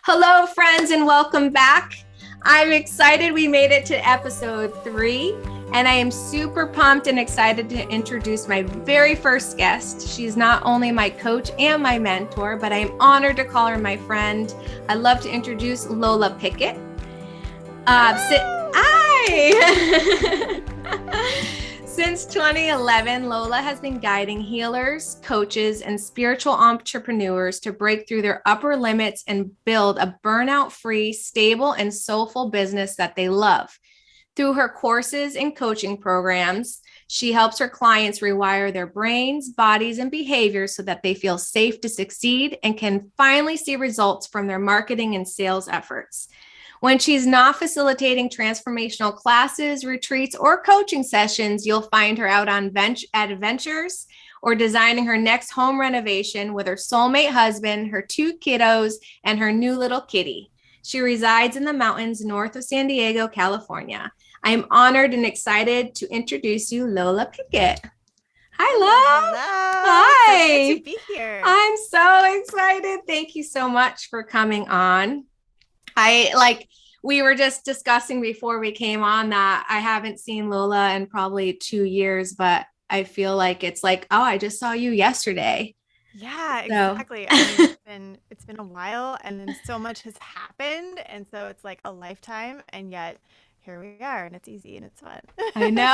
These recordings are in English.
Hello, friends, and welcome back. I'm excited we made it to episode 3, and I am super pumped and excited to introduce my very first guest. She's not only my coach and my mentor, but I am honored to call her my friend. I'd love to introduce Lola Pickett. Hi! Since 2011, Lola has been guiding healers, coaches, and spiritual entrepreneurs to break through their upper limits and build a burnout-free, stable, and soulful business that they love. Through her courses and coaching programs, she helps her clients rewire their brains, bodies, and behaviors so that they feel safe to succeed and can finally see results from their marketing and sales efforts. When she's not facilitating transformational classes, retreats, or coaching sessions, you'll find her out on adventures or designing her next home renovation with her soulmate husband, her 2 kiddos, and her new little kitty. She resides in the mountains north of San Diego, California. I am honored and excited to introduce you, Lola Pickett. Hi, Lo. Hello. Hi. So good to be here. I'm so excited. Thank you so much for coming on. We were just discussing before we came on that I haven't seen Lola in probably 2 years, but I feel like it's like, oh, I just saw you yesterday. Yeah, So exactly. I mean, it's been a while, and then so much has happened, and so it's like a lifetime, and yet here we are, and it's easy and it's fun. I know.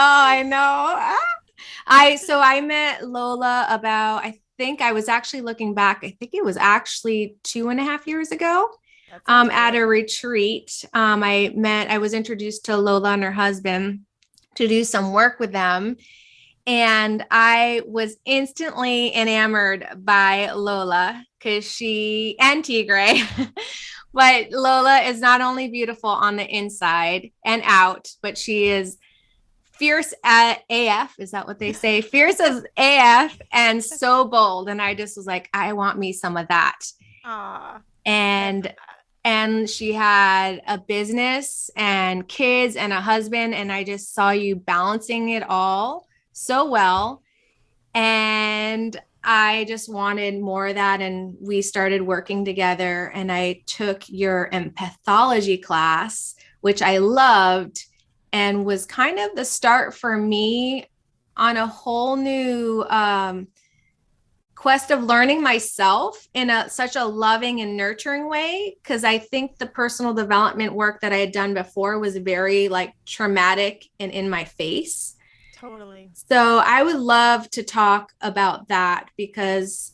I met Lola about, I think I was actually looking back, I think it was actually 2.5 years ago. That sounds At a right. retreat, I was introduced to Lola and her husband to do some work with them. And I was instantly enamored by Lola and Tigre, but Lola is not only beautiful on the inside and out, but she is fierce at AF. Is that what they say? Fierce as AF and so bold. And I just was like, I want me some of that. Aw, I love And that. and she had a business and kids and a husband, and I just saw you balancing it all so well, and I just wanted more of that, and we started working together, and I took your empathology class, which I loved and was kind of the start for me on a whole new quest of learning myself in such a loving and nurturing way, because I think the personal development work that I had done before was very like traumatic and in my face. Totally. So I would love to talk about that because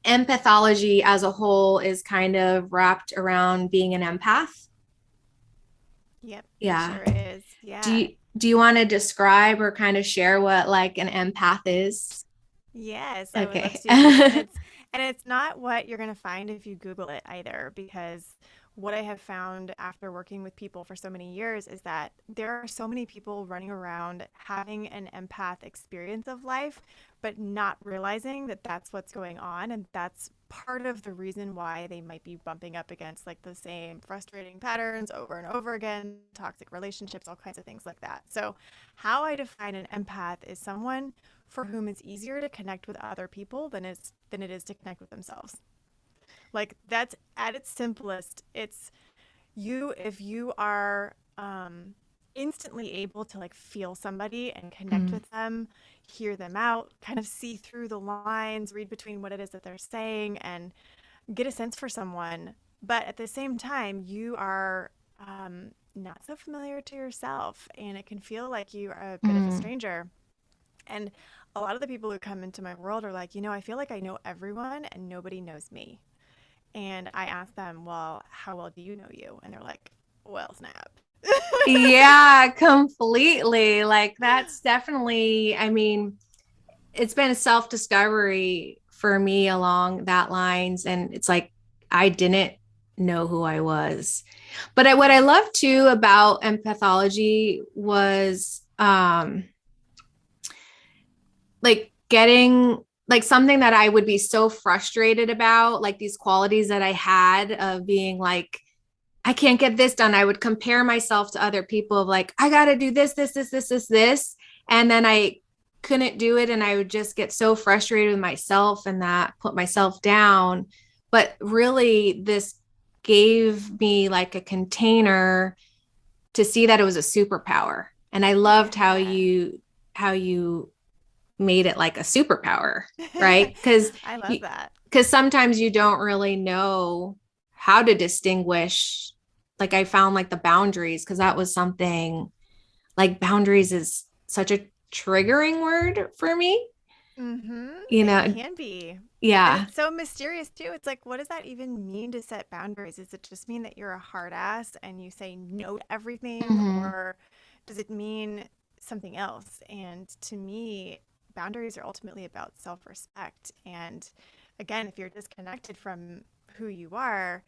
empathology as a whole is kind of wrapped around being an empath. Yep, it Yeah. sure is. Do Yeah. you do you want to describe or kind of share what like an empath is? Yes, I would love Okay. to. And it's not what you're going to find if you Google it either, because what I have found after working with people for so many years is that there are so many people running around having an empath experience of life, but not realizing that that's what's going on, and that's part of the reason why they might be bumping up against like the same frustrating patterns over and over again, toxic relationships, all kinds of things like that. So, how I define an empath is someone for whom it's easier to connect with other people than it is to connect with themselves. Like that's at its simplest. It's you if you are instantly able to like feel somebody and connect Mm, with them, hear them out, kind of see through the lines, read between what it is that they're saying, and get a sense for someone. But at the same time, you are not so familiar to yourself, and it can feel like you are a bit of a mm. stranger. And a lot of the people who come into my world are like, I feel like I know everyone and nobody knows me. And I ask them, well, how well do you know you? And they're like, well, snap. Yeah, completely. Like that's definitely, I mean, it's been a self-discovery for me along that lines. And it's like I didn't know who I was. But what I love too about empathology was like getting like something that I would be so frustrated about, like these qualities that I had of being like, I can't get this done. I would compare myself to other people of like, I got to do this. And then I couldn't do it. And I would just get so frustrated with myself and that put myself down. But really, this gave me like a container to see that it was a superpower. And I loved Yeah. how you made it like a superpower, right? Because I love that. sometimes you don't really know how to distinguish. Like I found like the boundaries, because that was something, like boundaries is such a triggering word for me. Mm-hmm. You It know, can be. And yeah. it's so mysterious too. It's like, what does that even mean to set boundaries? Does it just mean that you're a hard ass and you say no to everything? Hmm. Or does it mean something else? And to me, boundaries are ultimately about self respect. And again, if you're disconnected from who you are,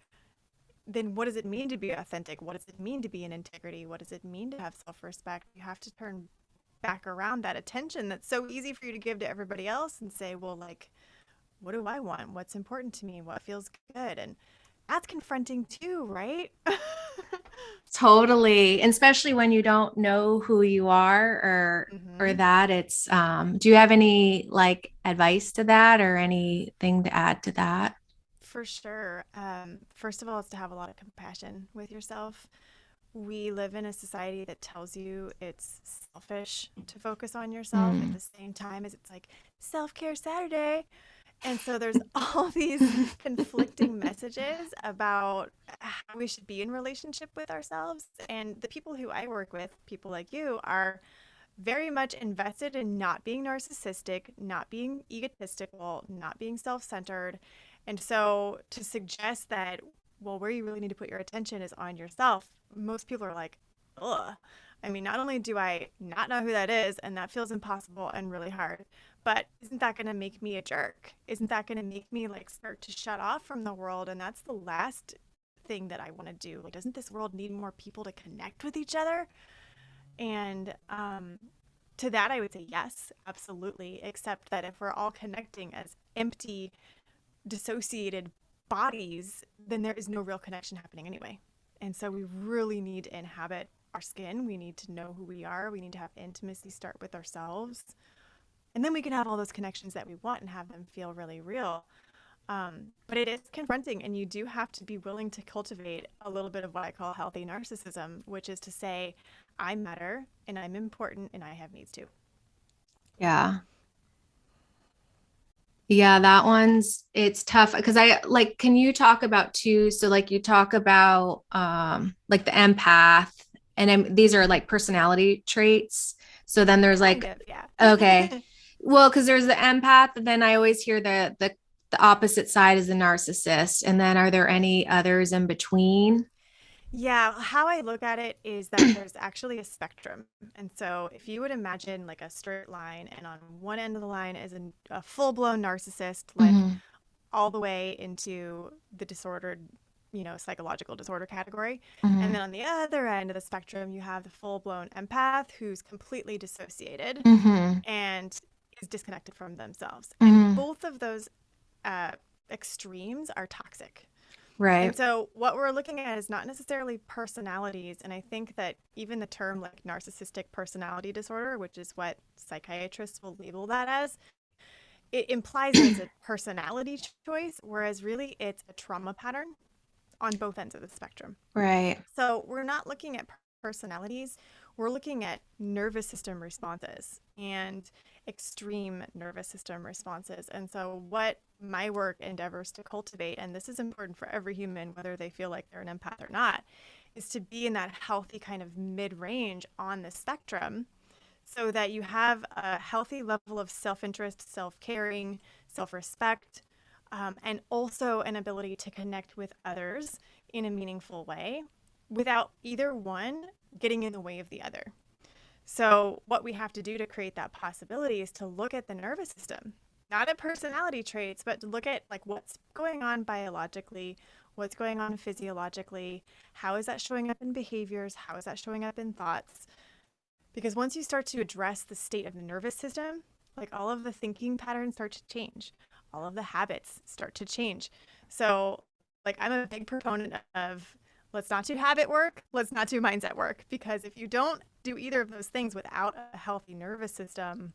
then what does it mean to be authentic? What does it mean to be in integrity? What does it mean to have self respect? You have to turn back around that attention that's so easy for you to give to everybody else and say, well, like, what do I want? What's important to me? What feels good? And that's confronting too, right? Totally. And especially when you don't know who you are, or Mm-hmm. that it's do you have any like advice to that or anything to add to that? For sure. First of all, it's to have a lot of compassion with yourself. We live in a society that tells you it's selfish to focus on yourself at Mm. the same time as it's like self care Saturday. And so there's all these conflicting messages about how we should be in relationship with ourselves. And the people who I work with, people like you, are very much invested in not being narcissistic, not being egotistical, not being self centered. And so to suggest that, well, where you really need to put your attention is on yourself, most people are like, ugh. I mean, not only do I not know who that is, and that feels impossible and really hard, but isn't that going to make me a jerk? Isn't that going to make me like start to shut off from the world? And that's the last thing that I want to do. Like, doesn't this world need more people to connect with each other? And to that, I would say yes, absolutely. Except that if we're all connecting as empty, dissociated bodies, then there is no real connection happening anyway. And so we really need to inhabit our skin. We need to know who we are. We need to have intimacy start with ourselves. And then we can have all those connections that we want and have them feel really real. But it is confronting, and you do have to be willing to cultivate a little bit of what I call healthy narcissism, which is to say, I matter and I'm important and I have needs too. Yeah. Yeah, that one's it's tough because I like, can you talk about too, so like you talk about like the empath, and these are like personality traits. So then there's Kind like, of, yeah. okay. Well, because there's the empath, and then I always hear the opposite side is the narcissist. And then are there any others in between? Yeah, how I look at it is that there's actually a spectrum. And so if you would imagine like a straight line, and on one end of the line is a full blown narcissist, like Hmm. all the way into the disordered, psychological disorder category. And Hmm. then on the other end of the spectrum, you have the full blown empath who's completely dissociated Hmm. and is disconnected from themselves. And Hmm. both of those uh, extremes are toxic. And Right. so, what we're looking at is not necessarily personalities. And I think that even the term like narcissistic personality disorder, which is what psychiatrists will label that as, it implies that it's a personality choice, whereas really it's a trauma pattern on both ends of the spectrum. Right. So we're not looking at personalities, we're looking at nervous system responses and extreme nervous system responses. And so, what my work endeavors to cultivate, and this is important for every human, whether they feel like they're an empath or not, is to be in that healthy kind of mid range on the spectrum so that you have a healthy level of self interest, self caring, self respect, and also an ability to connect with others in a meaningful way without either one getting in the way of the other. So, what we have to do to create that possibility is to look at the nervous system, not at personality traits, but to look at like what's going on biologically, what's going on physiologically, how is that showing up in behaviors, how is that showing up in thoughts, because once you start to address the state of the nervous system, like all of the thinking patterns start to change, all of the habits start to change. So, like, I'm a big proponent of let's not do habit work, let's not do mindset work. Because if you don't do either of those things without a healthy nervous system,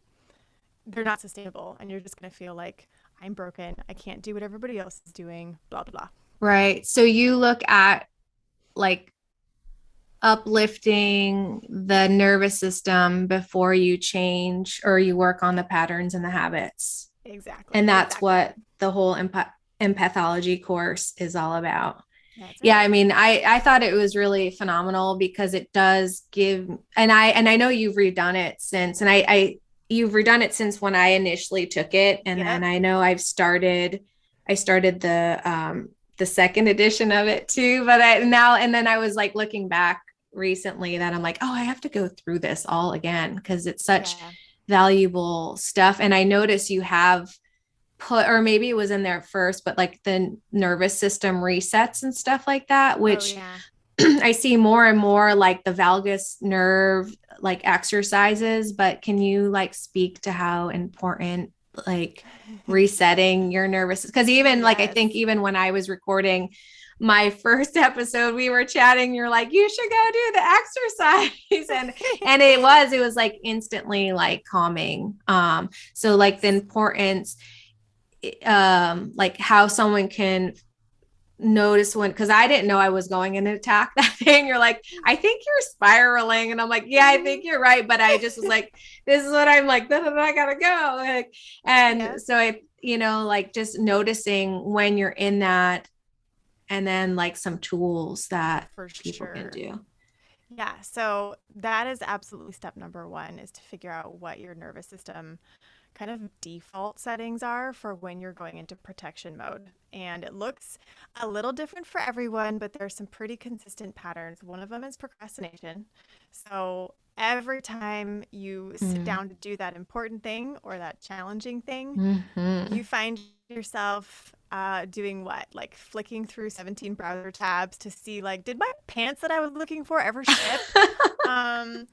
they're not sustainable. And you're just going to feel like I'm broken. I can't do what everybody else is doing, blah, blah, blah. Right. So you look at like uplifting the nervous system before you change or you work on the patterns and the habits. And Exactly. that's what the whole empathology course is all about. That's Yeah, right. I mean, I thought it was really phenomenal because it does give, and I know you've redone it since, and I you've redone it since when I initially took it, and then Yep. I know I started the second edition of it too, but I now and then I was like looking back recently that I'm like, oh, I have to go through this all again because it's such Yeah. valuable stuff, and I notice you have put, or maybe it was in there first, but like the nervous system resets and stuff like that, Oh, which yeah. I see more and more like the valgus nerve like exercises. But can you like speak to how important like resetting your nervous, because even like I Yes. think even when I was recording my first episode, we were chatting, you're like, you should go do the exercise. And it was like instantly like calming. So like the Yes. importance, like how someone can notice when, because I didn't know I was going in an attack that day, and you're like, I think you're spiraling, and I'm like, yeah, I think Mhm. you're right, but I just was like, this is what I'm like, I gotta go, like, Yeah, and so I, like just noticing when you're in that, and then like some tools that for people can sure. do. Yeah, so that is absolutely step number one is to figure out what your nervous system kind of default settings are for when you're going into protection mode. And it looks a little different for everyone, but there are some pretty consistent patterns. One of them is procrastination. So every time you sit Mm. down to do that important thing or that challenging thing, Mm-hmm. you find yourself doing what? Like flicking through 17 browser tabs to see, like, did my pants that I was looking for ever ship? Um,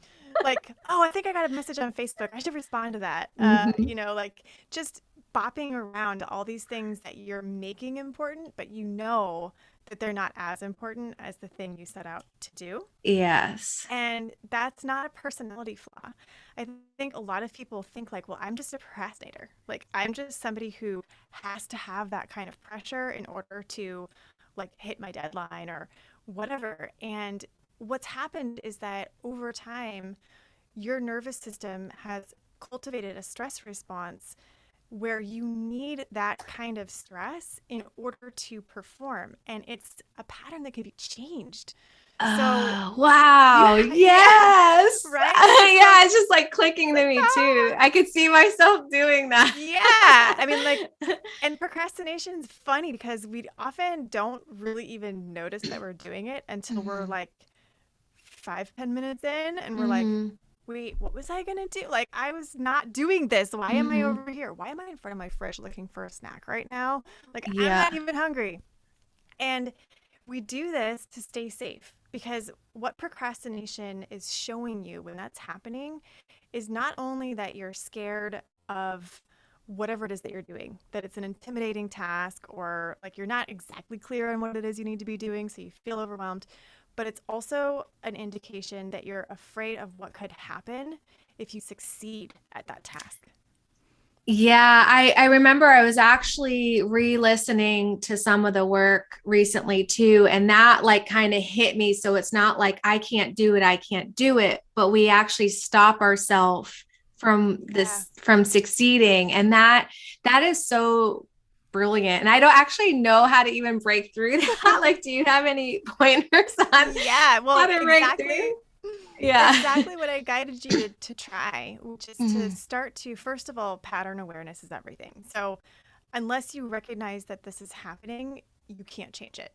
like, oh, I think I got a message on Facebook. I should respond to that. Mm-hmm. Like just bopping around all these things that you're making important, but you know that they're not as important as the thing you set out to do. Yes. And that's not a personality flaw. I think a lot of people think like, well, I'm just a procrastinator. Like I'm just somebody who has to have that kind of pressure in order to like hit my deadline or whatever. And what's happened is that over time, your nervous system has cultivated a stress response where you need that kind of stress in order to perform. And it's a pattern that can be changed. So Oh, wow. yeah, Yes. right? So Yeah, it's just like it's clicking to like, me too. ah, I could see myself doing that. yeah. I mean, like, and procrastination is funny because we often don't really even notice that we're doing it until we're Mhm. like 5, 10 minutes in and we're like, Mhm. wait, what was I gonna do? Like, I was not doing this. Why am I Mhm. over here? Why am I in front of my fridge looking for a snack right now? Like, I'm Yeah. not even hungry. And we do this to stay safe because what procrastination is showing you when that's happening is not only that you're scared of whatever it is that you're doing, that it's an intimidating task or like you're not exactly clear on what it is you need to be doing, so you feel overwhelmed, but it's also an indication that you're afraid of what could happen if you succeed at that task. Yeah, I remember I was actually re-listening to some of the work recently too, and that like kind of hit me. So it's not like I can't do it, but we actually stop ourselves Yeah. from succeeding. And that is so brilliant. And I don't actually know how to even break through that. Like, do you have any pointers on Yeah, how well, to break through? exactly. Yeah. Exactly what I guided you to try, which is to Mhm. start to, first of all, pattern awareness is everything. So, unless you recognize that this is happening, you can't change it.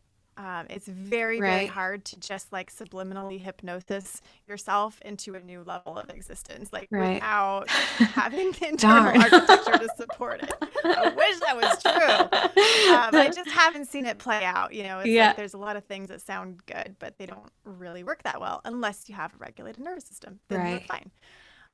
It's very, very Right. hard to just like subliminally hypnosis yourself into a new level of existence, like Right. without having the internal Darn. architecture to support it. I wish that was true. I just haven't seen it play out. It's like Yeah. there's a lot of things that sound good, but they don't really work that well unless you have a regulated nervous system. Then we're Right. fine.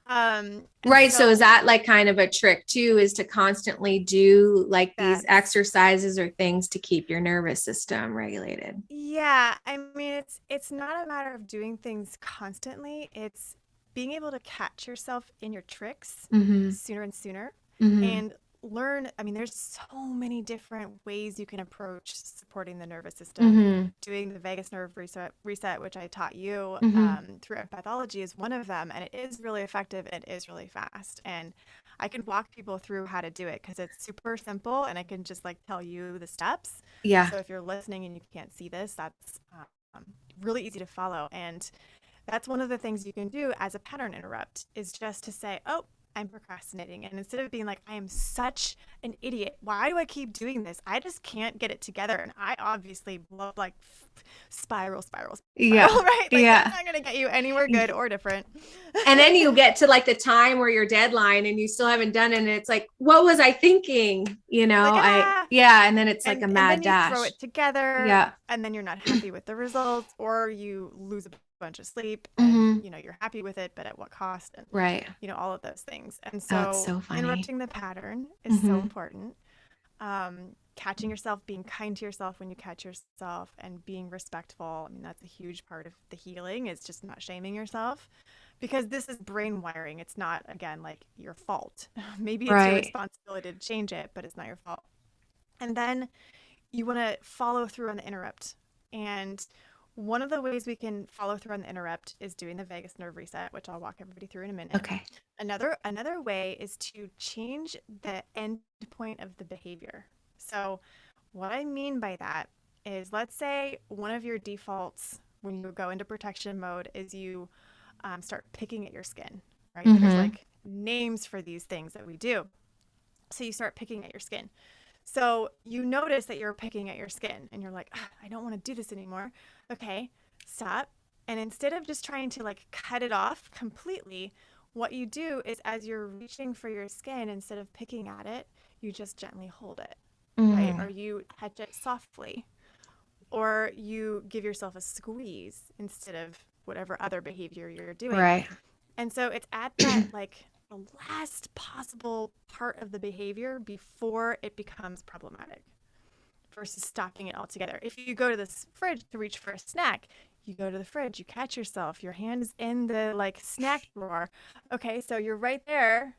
And Right. So is so that like kind of a trick too, is to constantly do like these that's exercises or things to keep your nervous system regulated? yeah. I mean, it's not a matter of doing things constantly. It's being able to catch yourself in your tricks Mm-hmm. sooner and sooner, Mm-hmm. and learn, I mean, there's so many different ways you can approach supporting the nervous system. Mm-hmm. Doing the vagus nerve reset, which I taught you Mm-hmm. through empathology, is one of them. And it is really effective. It is really fast. And I can walk people through how to do it because it's super simple and I can just like tell you the steps. Yeah. So if you're listening and you can't see this, that's really easy to follow. And that's one of the things you can do as a pattern interrupt is just to say, oh, I'm procrastinating. And instead of being like, I am such an idiot. Why do I keep doing this? I just can't get it together. And I obviously love like spiral, Yeah. right? Like Yeah. that's not going to get you anywhere good or different. And then you get to like the time where your deadline and you still haven't done it. And it's like, what was I thinking? You know, Like, yeah. And then it's like a and mad then you dash. throw it together Yeah. and then you're not happy with the results or you lose a bunch of sleep and, Mm-hmm. you know, you're happy with it, but at what cost? And, Right. you know, all of those things. And Oh, it's so so funny. interrupting the pattern is so Mm-hmm. important. Catching yourself, being kind to yourself when you catch yourself and being respectful. I mean, that's a huge part of the healing is just not shaming yourself because this is brain wiring. It's not, again, like your fault. Maybe it's your Right. responsibility to change it, but it's not your fault. And then you want to follow through on the interrupt. And one of the ways we can follow through on the interrupt is doing the vagus nerve reset, which I'll walk everybody through in a minute. Okay. Another way is to change the end point of the behavior. So what I mean by that is let's say one of your defaults when you go into protection mode is you start picking at your skin, right? There's Mm-hmm. like names for these things that we do. So you start picking at your skin. So you notice that you're picking at your skin and you're like, I don't want to do this anymore. Okay, stop. And instead of just trying to like cut it off completely, what you do is as you're reaching for your skin, instead of picking at it, you just gently hold it, right? Mm-hmm. Or you touch it softly, or you give yourself a squeeze instead of whatever other behavior you're doing. Right. And so it's at that like the last possible part of the behavior before it becomes problematic versus stopping it altogether. If you go to the fridge to reach for a snack, you go to the fridge, you catch yourself, your hand is in the like snack drawer. Okay, so you're right there.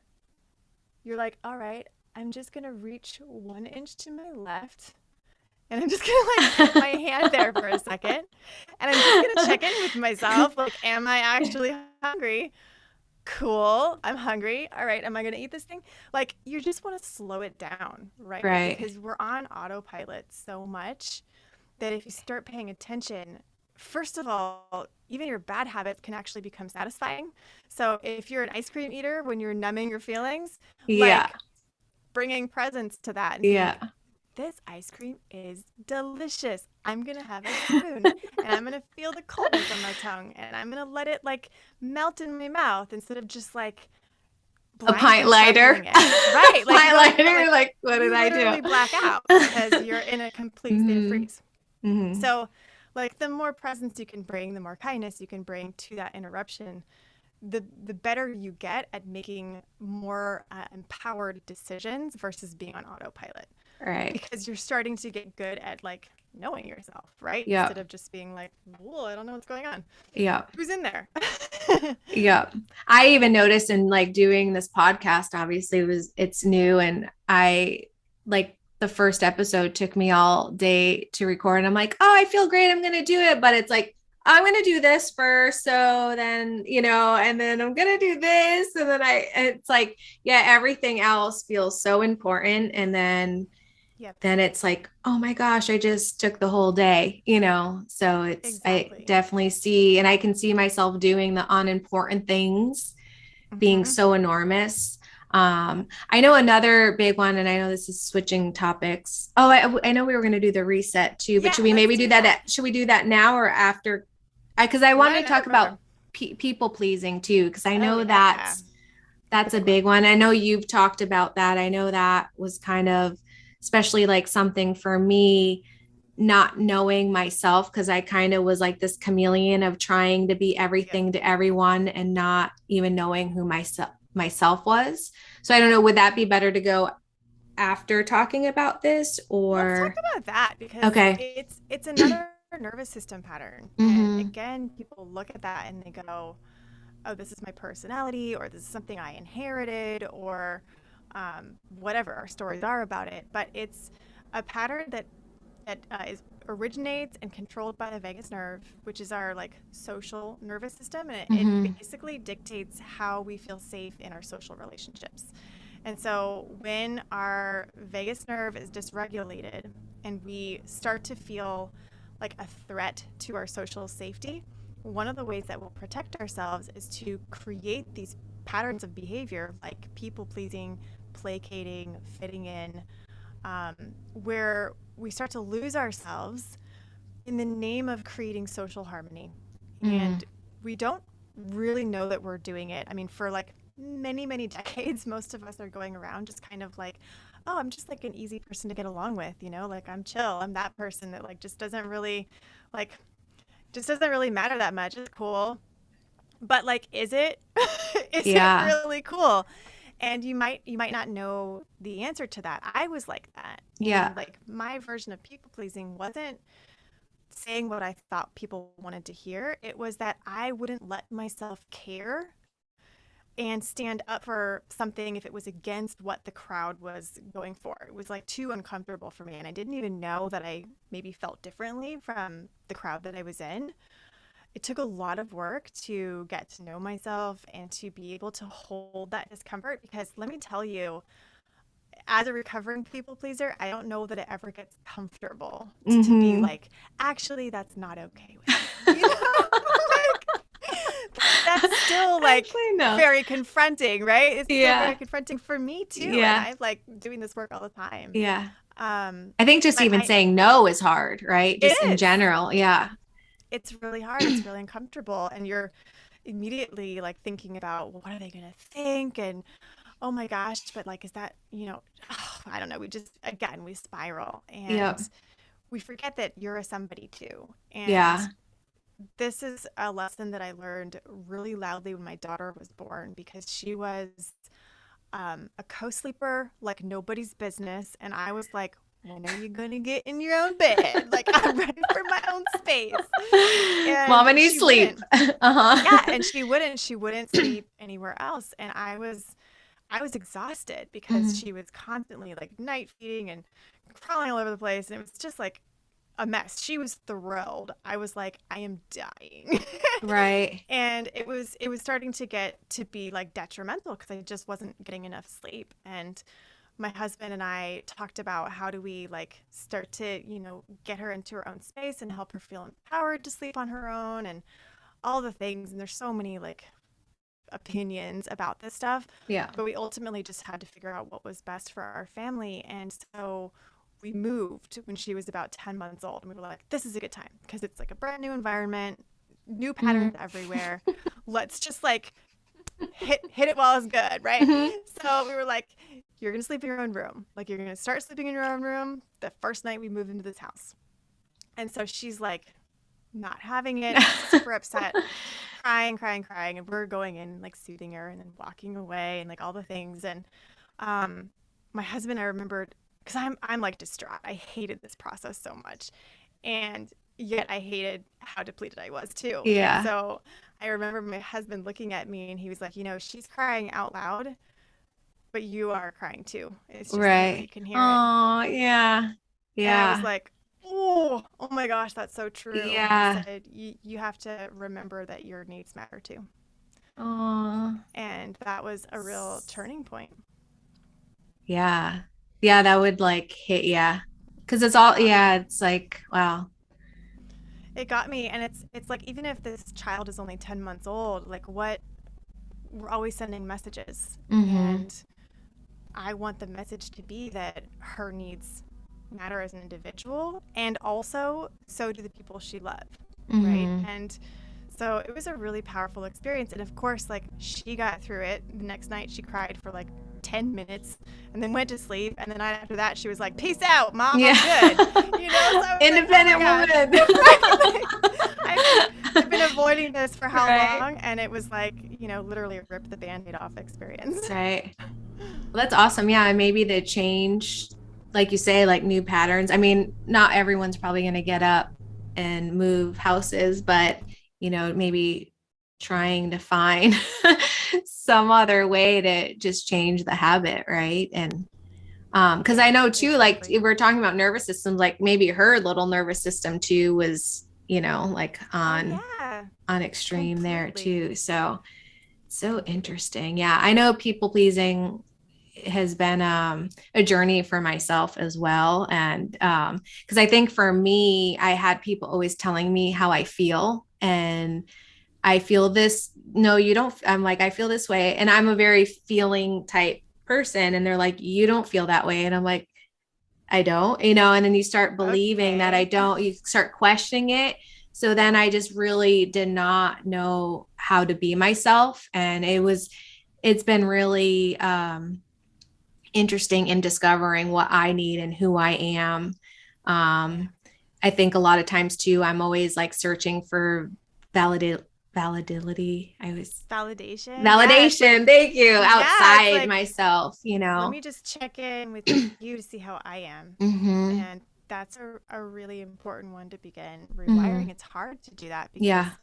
You're like, all right, I'm just going to reach 1 inch to my left. And I'm just going to like put my hand there for a second. And I'm just going to check in with myself. Like, am I actually hungry? Cool. I'm hungry. All right. Am I going to eat this thing? Like, you just want to slow it down, right? Right. Because we're on autopilot so much that if you start paying attention, first of all, even your bad habits can actually become satisfying. So if you're an ice cream eater, when you're numbing your feelings, Yeah. like bringing presence to that and Yeah. being, this ice cream is delicious. I'm going to have a spoon and I'm going to feel the coldness on my tongue and I'm going to let it like melt in my mouth instead of just like A pint lighter. Right. Like, pint lighter. Like, what did I do? You literally black out because you're in a complete state of freeze. Mm-hmm. So like the more presence you can bring, the more kindness you can bring to that interruption, the better you get at making more empowered decisions versus being on autopilot. Right. Because you're starting to get good at like knowing yourself, right? Yeah. Instead of just being like, whoa, I don't know what's going on. Yeah. Who's in there? Yeah. I even noticed in like doing this podcast, obviously it's new. And I like the first episode took me all day to record. And I'm like, oh, I feel great. I'm going to do it. But it's like, I'm going to do this first. So then, you know, and then I'm going to do this. And then it's like, yeah, everything else feels so important. And then, Yep. then it's like, oh my gosh, I just took the whole day, you know? So Exactly. I definitely see, and I can see myself doing the unimportant things being so enormous. I know another big one, and I know this is switching topics. Oh, I know we were going to do the reset too, but should we maybe do that? Should we do that now or after? Because I wanted to talk about people pleasing too, because I know that's a big one. I know you've talked about that. I know that was kind of, especially like something for me, not knowing myself, because I kind of was like this chameleon of trying to be everything to everyone and not even knowing who myself was. So I don't know, would that be better to go after talking about this, or let's talk about that because it's another nervous system pattern. And again, people look at that and they go, oh, this is my personality, or this is something I inherited, or whatever our stories are about it. But it's a pattern that originates and controlled by the vagus nerve, which is our like social nervous system, and Mm-hmm. it basically dictates how we feel safe in our social relationships. And so when our vagus nerve is dysregulated and we start to feel like a threat to our social safety, one of the ways that we'll protect ourselves is to create these patterns of behavior like people pleasing, placating, fitting in, um, where we start to lose ourselves in the name of creating social harmony. Mm. And we don't really know that we're doing it. I mean, for like many, many decades, most of us are going around just kind of like, oh, I'm just like an easy person to get along with, you know, like I'm chill. I'm that person that like like, just doesn't really matter that much. It's cool. But like, is it? Is it Yeah. really cool? And you might not know the answer to that. I was like that. Yeah. And like my version of people pleasing wasn't saying what I thought people wanted to hear. It was that I wouldn't let myself care and stand up for something if it was against what the crowd was going for. It was like too uncomfortable for me. And I didn't even know that I maybe felt differently from the crowd that I was in. It took a lot of work to get to know myself and to be able to hold that discomfort because let me tell you, as a recovering people pleaser, I don't know that it ever gets comfortable to be Mm-hmm. like, actually, that's not okay with me. You know, like that's still like Actually, no. very confronting, right? It's still very Yeah. confronting for me too. And Yeah. I'm like doing this work all the time. Yeah. Um, I think just but even saying no is hard, right? it Just in is. general. Yeah. It's really hard. It's really uncomfortable. And you're immediately like thinking about, well, what are they going to think? And oh my gosh, but like, is that, I don't know. We just, again, we spiral Yep. and we forget that you're a somebody too. And Yeah. this is a lesson that I learned really loudly when my daughter was born because she was a co-sleeper like nobody's business. And I was like, when are you going to get in your own bed? Like, I'm ready for my own space. And Mama needs she sleep. wouldn't. Yeah, Uh-huh. and she wouldn't sleep anywhere else. And I was exhausted because Mhm. she was constantly like night feeding and crawling all over the place. And it was just like a mess. She was thrilled. I was like, I am dying. Right. And it was starting to get to be like detrimental because I just wasn't getting enough sleep. And my husband and I talked about how do we like start to, get her into her own space and help her feel empowered to sleep on her own and all the things. And there's so many like opinions about this stuff, Yeah. but we ultimately just had to figure out what was best for our family. And so we moved when she was about 10 months old. And we were like, this is a good time because it's like a brand new environment, new Mhm. patterns everywhere. Let's just like hit it while it's good, right? Mhm. So we were like, you're gonna sleep in your own room. Like you're gonna start sleeping in your own room the first night we move into this house. And so she's like not having it, super upset, crying, crying, crying, and we're going in like soothing her and then walking away and like all the things. And um my husband, I remembered because I'm like distraught. I hated this process so much. And yet I hated how depleted I was too. And Yeah. so I remember my husband looking at me and he was like, she's crying out loud, but you are crying too. It's just that nobody Right. can hear it. Oh, yeah. And I was Yeah. like, oh my gosh, that's so true. And he Yeah. said, you have to remember that your needs matter too. Oh. And that was a real turning point. Yeah. Yeah, that would like hit, yeah. Because it's all, Yeah. yeah, it's like, wow. It got me. And it's like, even if this child is only 10 months old, like we're always sending messages. Mm-hmm. And I want the message to be that her needs matter as an individual, and also so do the people she loved, right? Mm-hmm. And so it was a really powerful experience. And of course, like she got through it. The next night, she cried for like 10 minutes and then went to sleep. And the night after that, she was like, peace out, mom, I'm good. Yeah. So I was like, oh my Independent gosh. woman. Right? I've been avoiding this for how Right. long? And it was like, literally rip the band-aid off experience. Right. Well, that's awesome. Yeah. And maybe the change, like you say, like new patterns. I mean, not everyone's probably going to get up and move houses, but, maybe trying to find some other way to just change the habit, right? And because I Yeah, know too, like exactly. if we're talking about nervous systems, like maybe her little nervous system too was, like Oh on yeah, extreme there completely. too. So so Completely. interesting. Yeah, I know people pleasing has been a journey for myself as well. And because I think for me, I had people always telling me how I feel. And I feel this. No, you don't. I'm like, I feel this way. And I'm a very feeling type person. And they're like, you don't feel that way. And I'm like, I don't, and then you start believing that I Okay. don't, you start questioning it. So then I just really did not know how to be myself. And it's been really interesting in discovering what I need and who I am. Yeah. Um, I think a lot of times too, I'm always like searching for validate validity. I was Validation. Yeah, it's validation. like, Thank you. yeah, it's Outside like, myself. let me just check in with you to see how I am. Mm-hmm. And that's a really important one to begin Mm-hmm. rewiring. It's hard to do that because Yeah.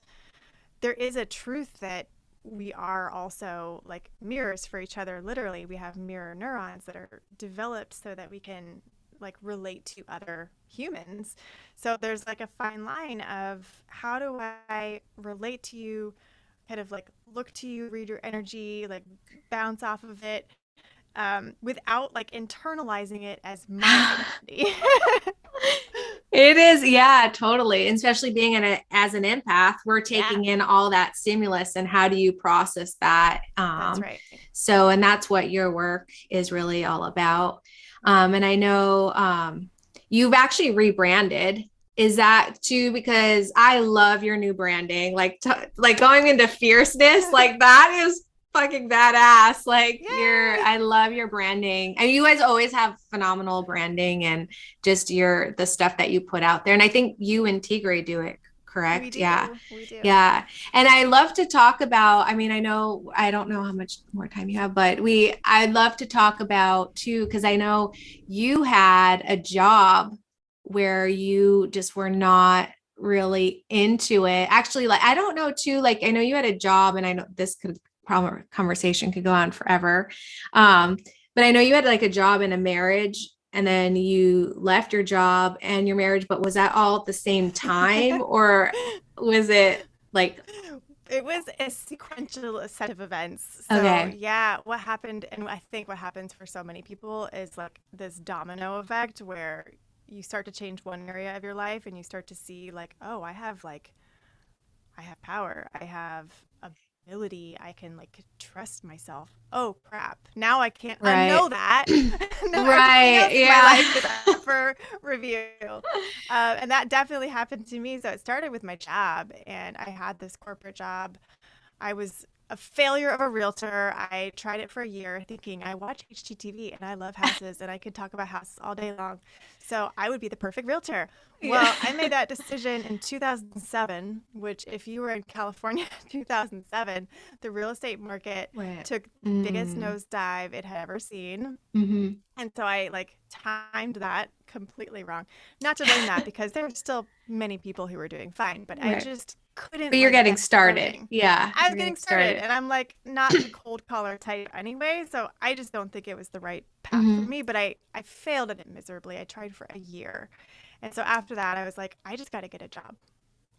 there is a truth that we are also like mirrors for each other. Literally, we have mirror neurons that are developed so that we can like relate to other humans. So there's like a fine line of how do I relate to you, kind of like look to you, read your energy, like bounce off of it, without like internalizing it as my identity. It is, yeah, totally. And especially being as an empath, we're Yeah, taking in all that stimulus and how do you process that? that's right. So, and that's what your work is really all about. And I know you've actually rebranded. Is that too? Because I love your new branding, like going into fierceness, like that is fucking badass. Like Yay! I love your branding, and you guys always have phenomenal branding and just the stuff that you put out there. And I think you and Tigre do it, We correct? Yeah. do. We do. Yeah. And I love to talk about, I mean, I don't know how much more time you have, but I'd love to talk about too, because I know you had a job where you just were not really into it. Actually, like, I don't know too, like, I know you had a job, and I know this could probably conversation could go on forever. Um, but I know you had like a job in a marriage, and then you left your job and your marriage, but was that all at the same time, or was it like, It was a sequential set of events. So, okay, yeah, what happened, and I think what happens for so many people is like this domino effect where you start to change one area of your life and you start to see, like, oh, I have power. I have ability. I can like trust myself. Oh crap. Now I can't right, unknow that. Now everything right, else in my yeah. life is up for review. And that definitely happened to me. So it started with my job, and I had this corporate job. I was a failure of a realtor. I tried it for a year thinking I watch HGTV and I love houses and I could talk about houses all day long. So I would be the perfect realtor. Yeah. Well, I made that decision in 2007, which, if you were in California in 2007, the real estate market Wait. took the biggest Mm, nosedive it had ever seen. mm-hmm. And so I like timed that completely wrong. Not to blame that because there were still many people who were doing fine, but I Right. just But couldn't you're like getting get started. going. Yeah. I was You're getting getting started started. and I'm like not the cold collar type anyway, so I just don't think it was the right path for Mm-hmm. me, but I failed at it miserably. I tried for a year. And so after that I was like I just got to get a job.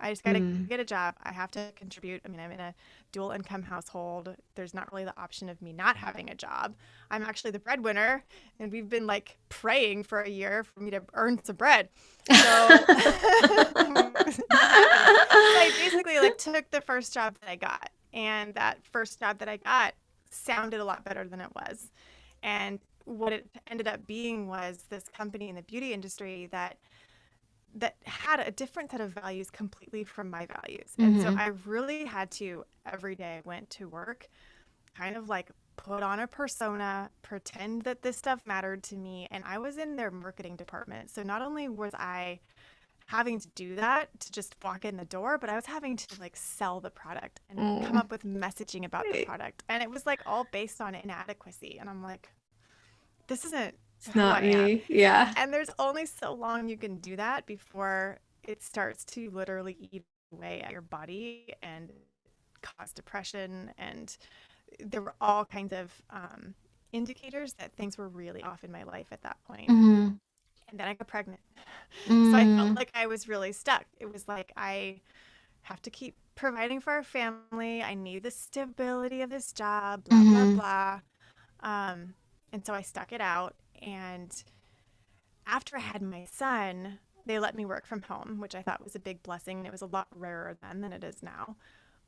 I just got to Mm. get a job. I have to contribute. I mean, I'm in a dual income household. There's not really the option of me not having a job. I'm actually the breadwinner, and we've been like praying for a year for me to earn some bread. So it's not happening. So I basically like took the first job that I got, and that first job that I got sounded a lot better than it was. And what it ended up being was this company in the beauty industry that had a different set of values completely from my values. And so Mm-hmm. I really had to, every day I went to work, kind of like put on a persona, pretend that this stuff mattered to me. And I was in their marketing department. So not only was I having to do that to just walk in the door, but I was having to like sell the product and come Mm. up with messaging about the product. And it was like all based on inadequacy. And I'm like, this isn't It's who I not am. me. Yeah. And there's only so long you can do that before it starts to literally eat away at your body and cause depression. And there were all kinds of indicators that things were really off in my life at that point. Mm-hmm. And then I got pregnant. So I felt Mm-hmm. like I was really stuck. It was like, I have to keep providing for our family. I need the stability of this job, blah, blah, Mm-hmm. blah. And so I stuck it out. And after I had my son, they let me work from home, which I thought was a big blessing. And it was a lot rarer then than it is now.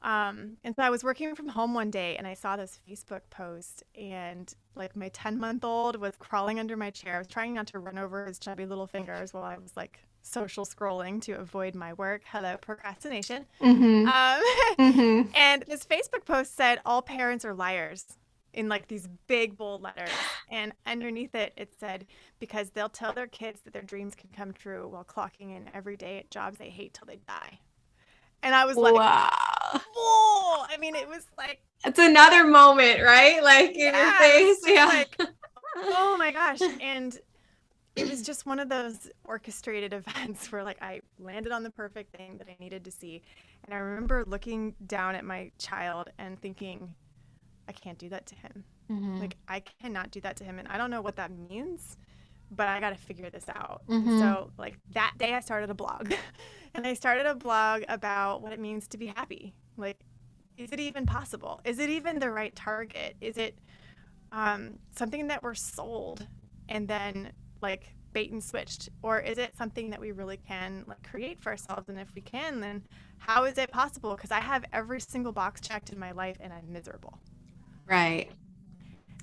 And so I was working from home one day and I saw this Facebook post, and like my 10-month-old was crawling under my chair. I was trying not to run over his chubby little fingers while I was like social scrolling to avoid my work. Hello, procrastination. Mm-hmm. Um, Mm-hmm. and this Facebook post said, all parents are liars, in like these big bold letters. And underneath it, it said, because they'll tell their kids that their dreams can come true while clocking in every day at jobs they hate till they die. And I was like, Wow. whoa. I mean, it was like, It's another moment, right? Like in your yeah, it was face. just Yeah. like, oh my gosh. And it was just one of those orchestrated events where like I landed on the perfect thing that I needed to see. And I remember looking down at my child and thinking, I can't do that to him. Mm-hmm. Like, I cannot do that to him. And I don't know what that means, but I got to figure this out. Mm-hmm. So, like, that day I started a blog. And I started a blog about what it means to be happy. Like, is it even possible? Is it even the right target? Is it something that we're sold and then, like, bait and switched? Or is it something that we really can, like, create for ourselves? And if we can, then how is it possible? Because I have every single box checked in my life and I'm miserable. Right.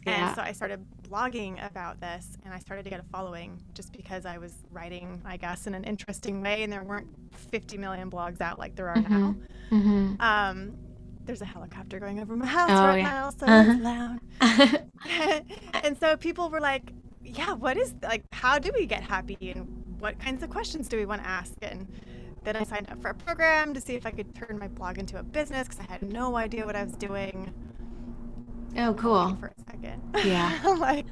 And Yeah. so I started blogging about this, and I started to get a following just because I was writing, I guess, in an interesting way, and there weren't 50 million blogs out like there are Mm-hmm. now. Mm-hmm. There's a helicopter going over my house Oh right yeah. now, so Uh-huh. it's loud. And so people were like, yeah, what is, like, how do we get happy, and what kinds of questions do we want to ask? And then I signed up for a program to see if I could turn my blog into a business because I had no idea what I was doing. Oh, Wait cool. for a second. Yeah. I'm like,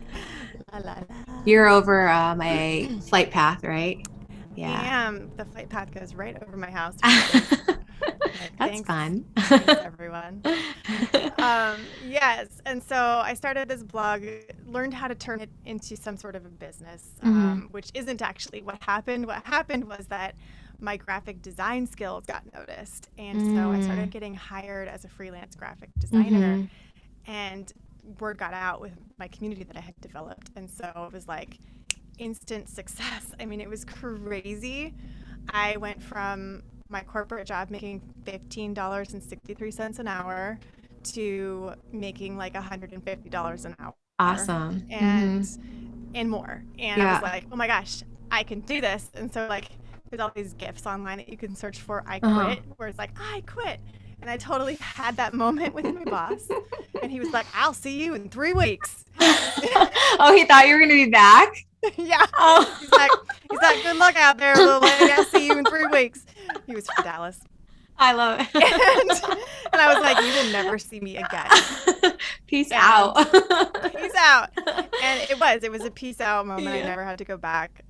la la la. You're over a flight path, right? Yeah. And the flight path goes right over my house, which is like, That's thanks, fun. thanks everyone. Yes, and so I started this blog, learned how to turn it into some sort of a business, Mm-hmm. which isn't actually what happened. What happened was that my graphic design skills got noticed, and so I started Mm-hmm. getting hired as a freelance graphic designer. Mm-hmm. And word got out with my community that I had developed. And so it was like instant success. I mean, it was crazy. I went from my corporate job making $15.63 an hour to making like $150 an hour Awesome. and Mm-hmm. more. And I was Yeah. like, oh my gosh, I can do this. And so like there's all these gifs online that you can search for I Uh-huh. quit, where it's like, I quit. And I totally had that moment with my boss. And he was like, I'll see you in 3 weeks. Oh, he thought you were gonna be back? Yeah. Oh. He's like, good luck out there, little lady. I'll see you in 3 weeks. He was from Dallas. I love And I was like, you will never see me again. it. Peace And out. peace out. And it was a peace out moment. I Yeah. never had to go back.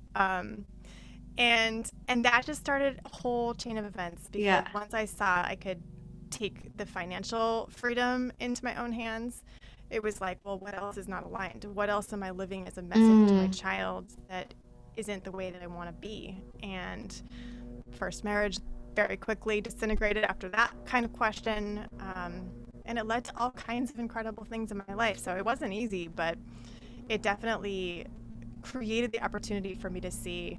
And that just started a whole chain of events because Yeah. once I saw I could take the financial freedom into my own hands, it was like, well, what else is not aligned? What else am I living as a message to my child that isn't the way that I want to be? And first marriage very quickly disintegrated after that kind of question. And it led to all kinds of incredible things in my life. So it wasn't easy, but it definitely created the opportunity for me to see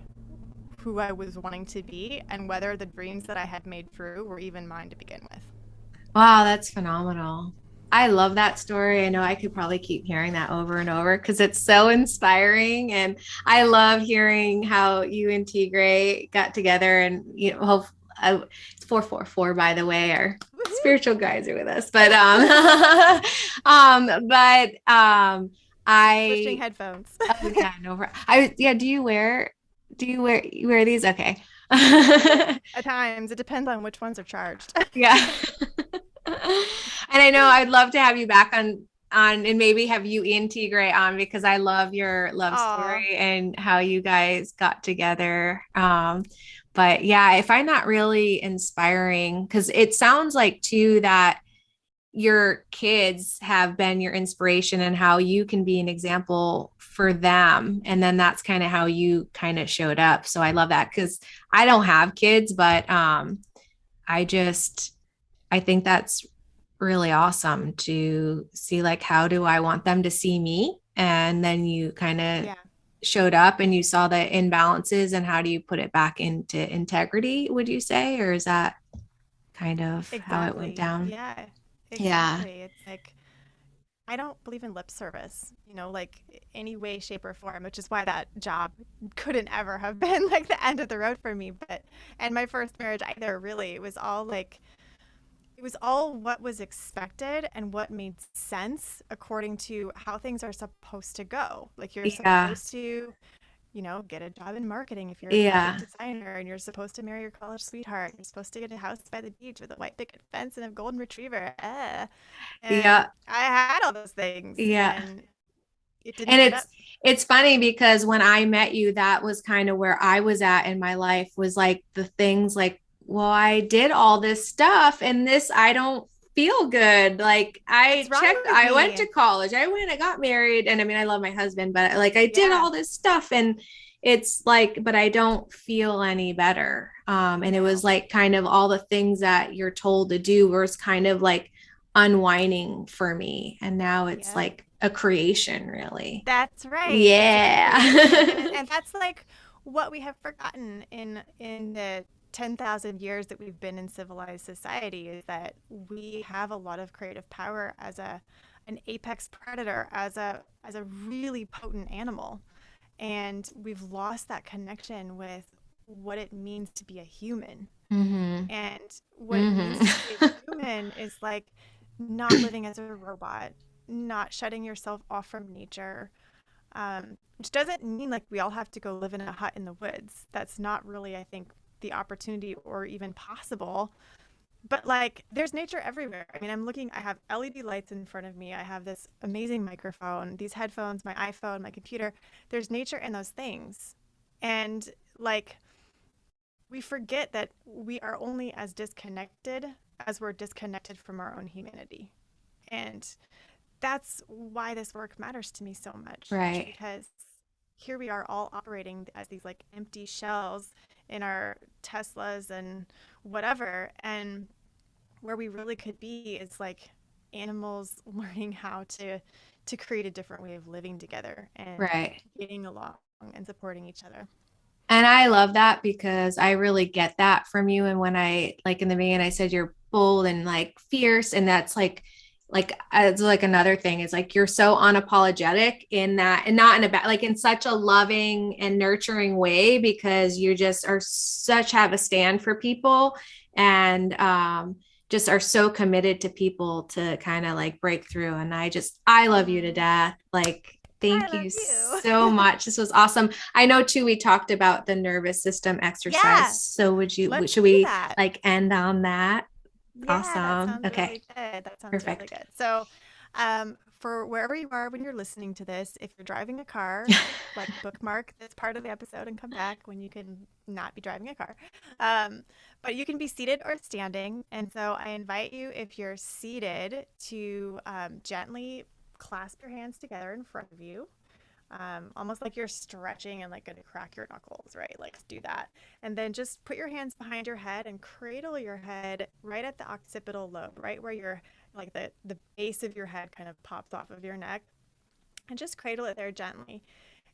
who I was wanting to be and whether the dreams that I had made true were even mine to begin with. Wow, that's phenomenal. I love that story. I know I could probably keep hearing that over and over because it's so inspiring. And I love hearing how you and Tigray got together and, hope it's 444, by the way, our Woohoo! spiritual guides are with us. But, Switching I, headphones. oh yeah, no, yeah. You wear these? Okay. At times, it depends on which ones are charged. Yeah. And I know I'd love to have you back on and maybe have you and Tigray on because I love your love story and how you guys got together. But yeah, I find that really inspiring because it sounds like too that your kids have been your inspiration and how you can be an example for them. And then that's kind of how you kind of showed up. So I love that because I don't have kids, but I just, I think that's really awesome to see like how do I want them to see me? And then you kind of Yeah, showed up and you saw the imbalances and how do you put it back into integrity, would you say? Or is that kind of how it went exactly. down? Yeah, Yeah. exactly. It's like I don't believe in lip service, like any way, shape, or form, which is why that job couldn't ever have been like the end of the road for me. And my first marriage either, really. It was all what was expected and what made sense according to how things are supposed to go. Like you're Yeah. supposed to, get a job in marketing if you're a graphic Yeah. designer, and you're supposed to marry your college sweetheart. You're supposed to get a house by the beach with a white picket fence and a golden retriever. And Yeah. I had all those things, Yeah. and it didn't And add up. it's funny because when I met you, that was kind of where I was at in my life was like the things like, well, I did all this stuff and this I don't feel good. Like What's I wrong checked, with I went to me? college, I went, I got married, and I mean I love my husband, but like I did Yeah. all this stuff and it's like, but I don't feel any better. And it was No. like kind of all the things that you're told to do was kind of like unwinding for me. And now it's Yep. like a creation, really. That's right. It's like a creation, and Yeah. and that's like what we have forgotten in the 10,000 years that we've been in civilized society is that we have a lot of creative power as an apex predator, as a really potent animal, and we've lost that connection with what it means to be a human. Mm-hmm. And what it means to be a Mm-hmm. human is like not living as a robot, not shutting yourself off from nature, which doesn't mean like we all have to go live in a hut in the woods. That's not really, I think, the opportunity or even possible. But like, there's nature everywhere. I mean, I have LED lights in front of me. I have this amazing microphone, these headphones, my iPhone, my computer. There's nature in those things. And like, we forget that we are only as disconnected as we're disconnected from our own humanity. And that's why this work matters to me so much, Right. because here we are all operating as these like empty shells in our Teslas and whatever. And where we really could be is like animals learning how to create a different way of living together and Right. getting along and supporting each other. And I love that because I really get that from you. And when I like in the beginning, I said you're bold and like fierce, and that's like it's like another thing is like you're so unapologetic in that, and not in a bad, like in such a loving and nurturing way because you just are such have a stand for people and just are so committed to people to kind of like break through. And I love you to Mm, death. Like, I thank love you so you. much. This was awesome. I know too, we talked about the nervous system exercise. Yeah, So let's should do we that. like end on that? Yeah, that Awesome. sounds Okay, really good. That sounds really perfect. good. So, for wherever you are when you're listening to this, if you're driving a car, like bookmark this part of the episode and come back when you can not be driving a car. Um, but you can be seated or standing. And so I invite you, if you're seated, to gently clasp your hands together in front of you, almost like you're stretching and like going to crack your knuckles, right? Like do that. And then just put your hands behind your head and cradle your head right at the occipital lobe, right where your like the base of your head kind of pops off of your neck. And just cradle it there gently.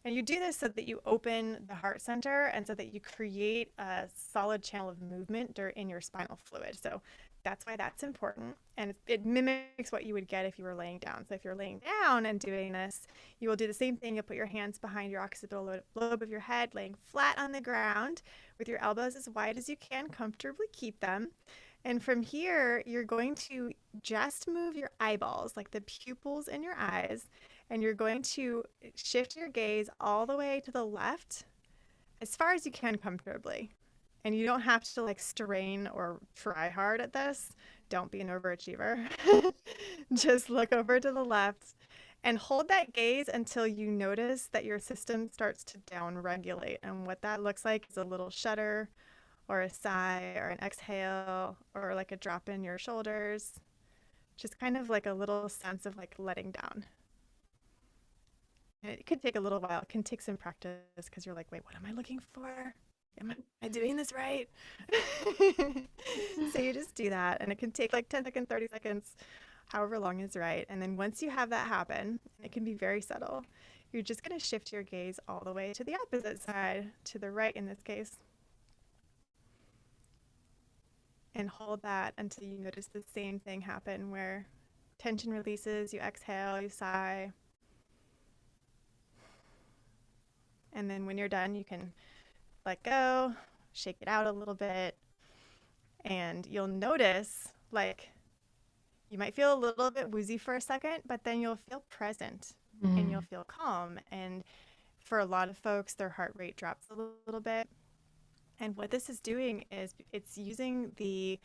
And you do this so that you open the heart center and so that you create a solid channel of movement in your spinal fluid. So that's why that's important. And it mimics what you would get if you were laying down. So if you're laying down and doing this, you will do the same thing. You'll put your hands behind your occipital lobe of your head, laying flat on the ground with your elbows as wide as you can, comfortably keep them. And from here, you're going to just move your eyeballs, like the pupils in your eyes, and you're going to shift your gaze all the way to the left as far as you can comfortably. And you don't have to like strain or try hard at this. Don't be an overachiever. Just look over to the left and hold that gaze until you notice that your system starts to down regulate. And what that looks like is a little shudder or a sigh or an exhale or like a drop in your shoulders. just kind of like a little sense of like letting down. And it could take a little while. It can take some practice because you're like, wait, what am I looking for? Am I doing this right? So you just do that, and it can take like 10 seconds, 30 seconds, however long is right. And then once you have that happen, it can be very subtle. You're just going to shift your gaze all the way to the opposite side, to the right in this case, and hold that until you notice the same thing happen where tension releases, you exhale, you sigh. And then when you're done, you can let go, shake it out a little bit, and you'll notice like you might feel a little bit woozy for a second, but then you'll feel present and you'll feel calm. And for a lot of folks, their heart rate drops a little bit. And what this is doing is it's using the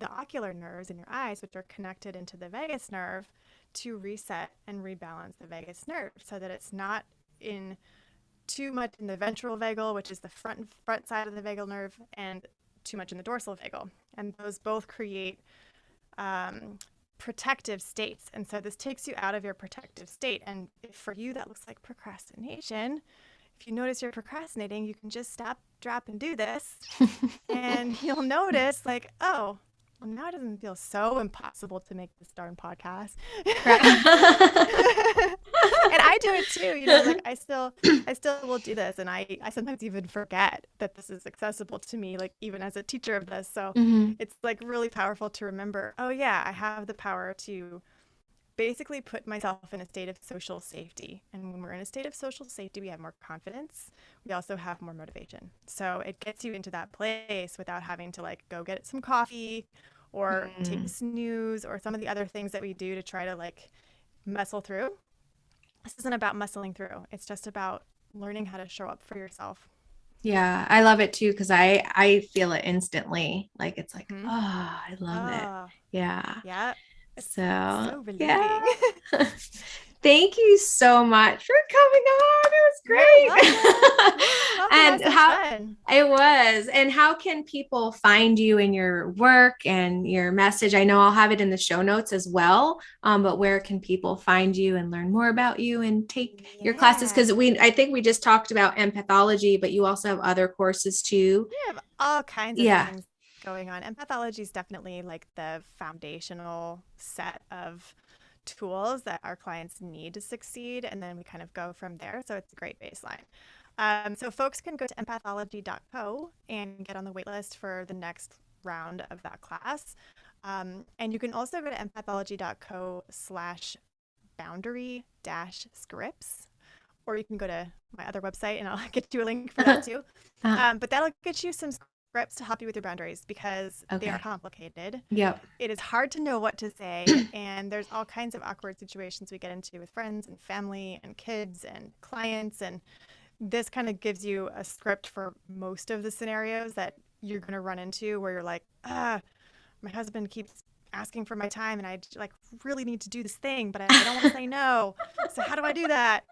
ocular nerves in your eyes, which are connected into the vagus nerve, to reset and rebalance the vagus nerve so that it's not in too much in the ventral vagal, which is the front side of the vagal nerve, and too much in the dorsal vagal. And those both create protective states. And so this takes you out of your protective state. And if for you that looks like procrastination, if you notice you're procrastinating, you can just stop, drop, and do this. And you'll notice like, oh, well, now it doesn't feel so impossible to make this darn podcast. And I do it too, you know, like I still will do this. And I sometimes even forget that this is accessible to me, like even as a teacher of this. So it's like really powerful to remember, oh yeah, I have the power to basically put myself in a state of social safety. And when we're in a state of social safety, we have more confidence. We also have more motivation. So it gets you into that place without having to like go get some coffee or take a snooze or some of the other things that we do to try to like muscle through. This isn't about muscling through. It's just about learning how to show up for yourself. Yeah, I love it too because I feel it instantly. Like it's like, oh, I love it. Yeah. Yeah. So relieving. Yeah. Thank you so much for coming on. It was great. And how it was. And how can people find you in your work and your message? I know I'll have it in the show notes as well. But where can people find you and learn more about you and take your classes? Because I think we just talked about empathology, but you also have other courses too. We have all kinds of things going on. Empathology is definitely like the foundational set of tools that our clients need to succeed, and then we kind of go from there. So it's a great baseline. So folks can go to empathology.co and get on the waitlist for the next round of that class. And you can also go to empathology.co/boundary-scripts, or you can go to my other website and I'll get you a link for that too. But that'll get you some scripts to help you with your boundaries because they are complicated. Yep. It is hard to know what to say, and there's all kinds of awkward situations we get into with friends and family and kids and clients, and this kind of gives you a script for most of the scenarios that you're going to run into where you're like, my husband keeps asking for my time and I like really need to do this thing, but I don't want to say no. So how do I do that?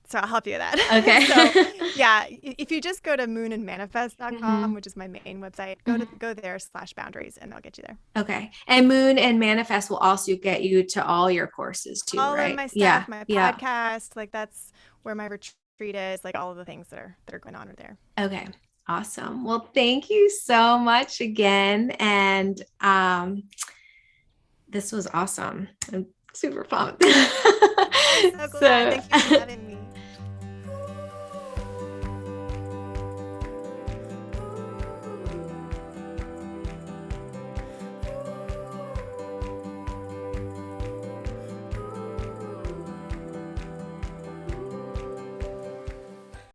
So I'll help you with that. Okay. So yeah, if you just go to moonandmanifest.com, which is my main website, go there /boundaries and they'll get you there. Okay. And Moon and Manifest will also get you to all your courses too, all right? Of my stuff, my podcast, like that's where my retreat is, like all of the things that are going on are there. Okay. Awesome. Well, thank you so much again. And this was awesome. I'm super pumped. I'm so glad. Thank you for having me.